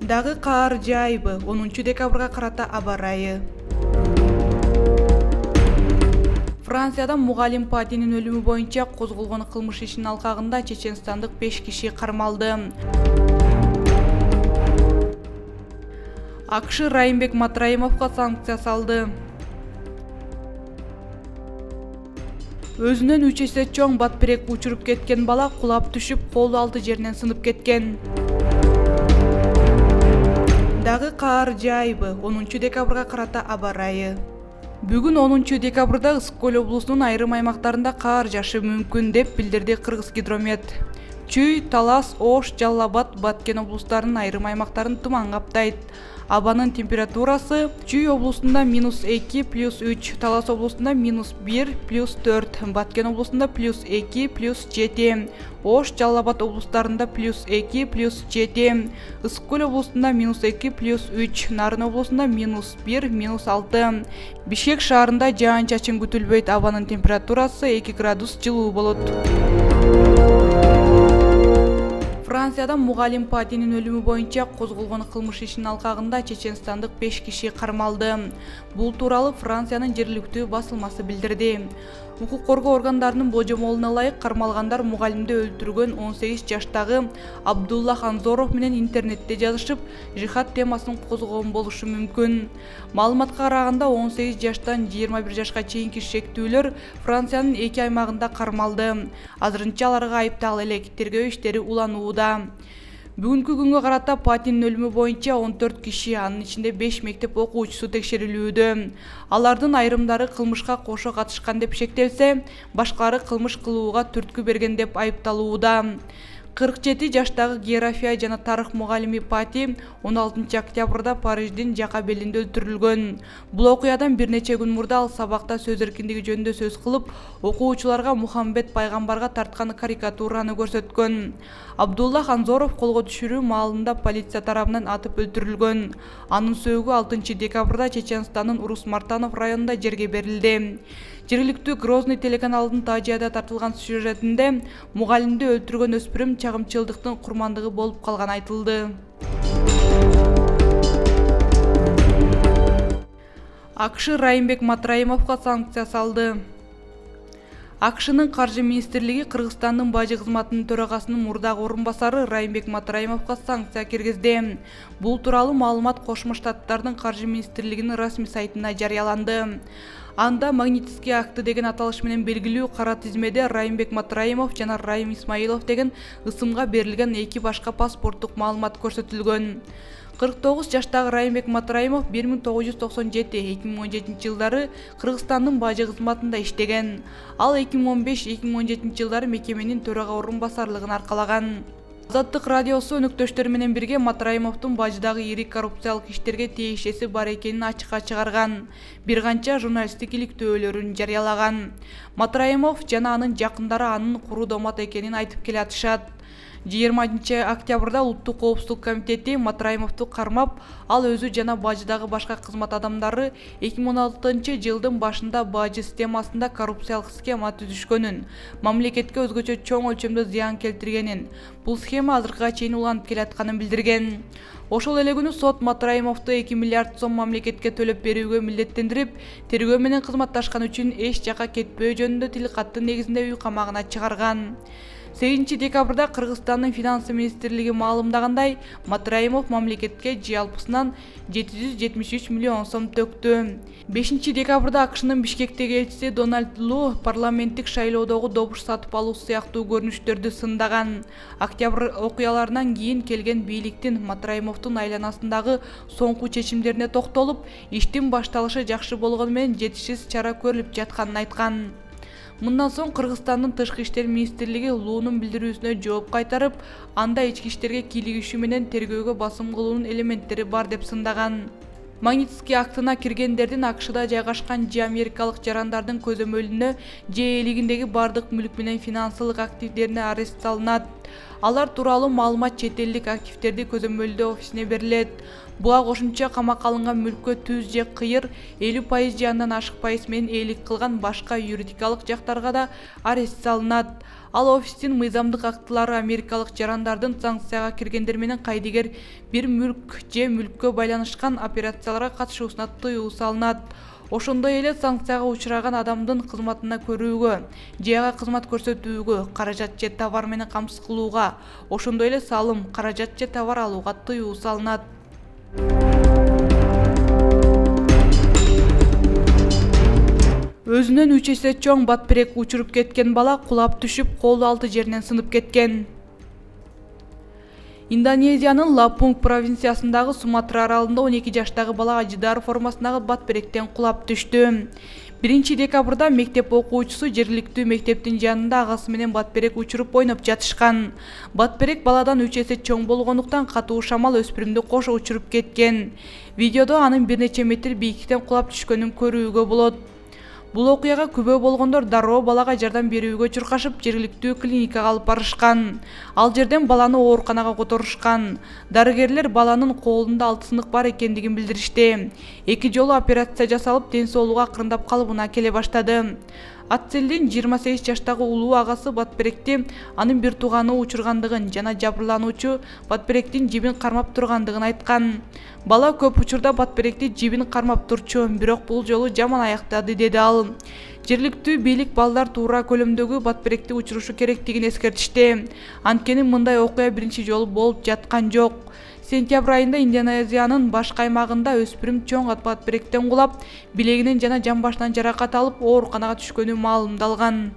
Дагы каар жаайбы 10 декабрга карата аба ырайы. Францияда мугалим Патинин өлүмү боюнча козголгон кылмыш ишинин алкагында чеченстандык 5 киши кармалды. АКШ Райымбек Матраимовго санкция салды. Өзүнөн 3 эсе чоң батперек учуруп кеткен бала кулап түшүп, колу алты жеринен сынып кеткен. Дагы каар жаайбы 10 декабрга карата аба ырайы. Бүгүн 10 декабрда Ысык көл облусунун айрым аймактарында каар жаашы мүмкүн деп билдирди Кыргызгидромет. Чүй, Талас, Ош, Жалал Абад, Баткен облустарынын айрым аймактарын туман каптайт. Абанын температурасы Чүй облусунда -2 +3, Талас облусунда -1 +4, Баткен облусунда +2 +7, Ош, Жалал Абад облустарында +2 +7, Ысык көл облусунда -2 +3, Нарын облусунда -1 -6. Бишкек шаарында жаан-чачын күтүлбөйт. Абанын температурасы 2 градус жылуу болот. Францияда мугалим Патинин өлүмү боюнча козголгон кылмыш ишинин алкагында чеченстандык 5 киши кармалды. Бул тууралуу Франциянын жергиликтүү басылмасы билдирди. Укук коргоо органдарынын божомолуна ылайык кармалгандар мугалимди өлтүргөн 18 жаштагы Абдулла Ханзоров менен интернетте жазышып, жихад темасын козгогон болушу мүмкүн. Маалыматка караганда 18 жаштан 21 жашка чейинки шектүүлөр Франциянын 2 аймагында кармалды. Азырынча аларга айыпталуу элек. Тергөө иштери уланууда. Бүгүнкү күнгө карата Патинин өлүмү боюнча 14 киши, анын ичинде 5 мектеп окуучусу текшерилүүдө. Алардын айрымдары кылмышка кошо катышкан деп шектелсе, башкалары кылмыш кылууга түрткү берген деп айыпталууда. 47 жаштагы география жана тарых мугалими Пати 16 октябрда Париждин Жакабелинде өлтүрүлгөн. Бул окуядан бир нече күн мурда ал сабакта сөз эркиндиги жөнүндө сөз кылып, окуучуларга Мухаммед пайгамбарга тарткан карикатураны көрсөткөн. Абдулла Ханзоров колго түшүрүү маалында полиция тарабынан атып өлтүрүлгөн. Анын сөөгү 6 декабрда Чеченстандын Урус-Мартанов районунда жерге берилди. Жергиликтүү Грозный телеканалынын Тажияда тартылган сюжетинде мугалимди өлтүргөн өспүрүм чагымчылдыктын курмандыгы болуп калганы айтылды. АКШ Райымбек Матраимовго санкция салды. АКШнын каржы министрлиги Кыргызстандын бажы кызматынын төрагасынын мурдагы орун басары Райымбек Матраимовго санкция киргизди. Бул тууралуу маалымат Кошмо Штаттардын каржы министрлигинин расмий сайтында жарыяланды. Анда Магнитский акты деген аталыш менен белгилүү кара тизмеде Райымбек Матраимов жана Райым Исмаилов деген ысымга берилген 2 башка паспорттук маалымат көрсөтүлгөн. 49 жаштагы Райымбек Матраимов 1997-2017 жылдары Кыргызстандын бажы кызматында иштеген. Ал 2015-2017 жылдары мекеменин төрага орун басарлыгын аркалаган. Азаттык радиосу өнөктөштөрү менен бирге Матраимовдун бажыдагы ири коррупциялык иштерге тиешеси бар экенин ачыкка чыгарган. Бир канча журналисттик иликтөөлөрүн жарыялаган. Матраимов жана анын жакындары анын куру домат экенин айтып келатышат. 20 октябрда Улуттук коопсуздук комитети Матраимовду кармап, ал өзү жана бажыдагы башка кызмат адамдары 2016 жылдын башында бажы системасында коррупциялык схема түзүшкөнүн, мамлекетке өзгөчө чоң өлчөмдө зыян келтиргенин, бул схема азыркыга чейин уланып келатканын билдирген. Ошол эле күнү сот Матраимовду 2 миллиард сом мамлекетке төлөп берүүгө милдеттендирип, тергөө менен кызматташкан үчүн эч жака кетпөө жөнүндө тилкаттын негизинде үй камагына чыгарган. 8 декабрда Кыргызстандын финансы министрлиги маалымдагандай, Матраимов мамлекетке жалпысынан 773 миллион сом төктү. 5 декабрда АКШнын Бишкектеги элчиси Дональд Лу парламенттик шайлоодогу добуш сатып алуу сыяктуу көрүнүштөрдү сындаган. Октябрь окуяларынан кийин келген бийликтин Матраимовдун айланасындагы соңку чечимдерине токтолуп, иштин башталышы жакшы болгону менен жетишсиз чара көрүлүп жатканын айткан. Мындан соң Кыргызстандын Тышкы иштер министрлиги Луунун билдирүүсүнө жооп кайтарып, анда ички иштерге кийлигишүү менен тергөөгө басым кылуунун элементтери бар деп сындаган. Магнитский актына киргендердин АКШда жайгашкан же америкалык жарандардын көзөмөлүнө же элигиндеги бардык мүлк менен финансылык активдерине арест салынат. Алар тууралуу маалымат чет элдик активдерди көзөмөлдөө офисине берилет. Буга кошумча камакка алынган мүлккө түз же кыйыр 50% же андан ашык пайыз менен ээлик кылган башка юридикалык жактарга да арест салынат. Ал офистин мыйзамдык актылары америкалык жарандардын санкцияга киргендер менен кайдыгер бир мүлк же мүлккө байланышкан операцияларга катышуусуна тыюу салынат. Ошондой эле санкцияга учураган адамдын кызматына көрүүгө, же ага кызмат көрсөтүүгө, каражат же товар менен камсыз кылууга, ошондой эле салым, каражат же товар алууга тыюу салынат. Өзүнөн 3 эсе чоң батперек учуруп кеткен бала кулап түшүп, колу алты жеринен сынып кеткен. Индонезиянын Лапунг провинциясындагы Суматра аралында 12 жаштагы бала ажыдар формасындагы батперектен кулап түштү. 1 декабрда мектеп окуучусу жергиликтүү мектептин жанында агасы менен батперек учуруп ойноп жатышкан. Батперек баладан 3 эсе чоң болгондуктан катуу шамал өспүрүмдү кошо учуруп кеткен. Видеодо анын бир нече метр бийиктиктен кулап түшкөнүн көрүүгө болот. Бул окуяга күбө болгондор дароо балага жардам берүүгө чуркашып, жергиликтүү клиникага алып барышкан. Ал жерден баланы ооруканага которушкан. Дарыгерлер баланын колунда алты сынык бар экендигин билдиришти. 2 жолу операция жасалып, ден соолугу акырындап калыбына келе баштады. Атселдин 28 жаштагы улуу агасы батперекти анын бир тууганы учургандыгын жана жабырлануучу батперектин жибин кармап тургандыгын айткан. Бала көп учурда батперекти жибин кармап турчу, бирок бул жолу жаман аяктады, деди ал. Жергиликтүү бийлик балдар туура көлөмдөгү батперекти учурушу керектигин эскертишти. Анткени мындай окуя биринчи жолу болуп жаткан жок. Сентябрь айында Индонезиянын башка аймагында өспүрүм чоң батперектен кулап, билегинен жана жамбашынан жаракат алып, ооруканага түшкөнү маалымдалган.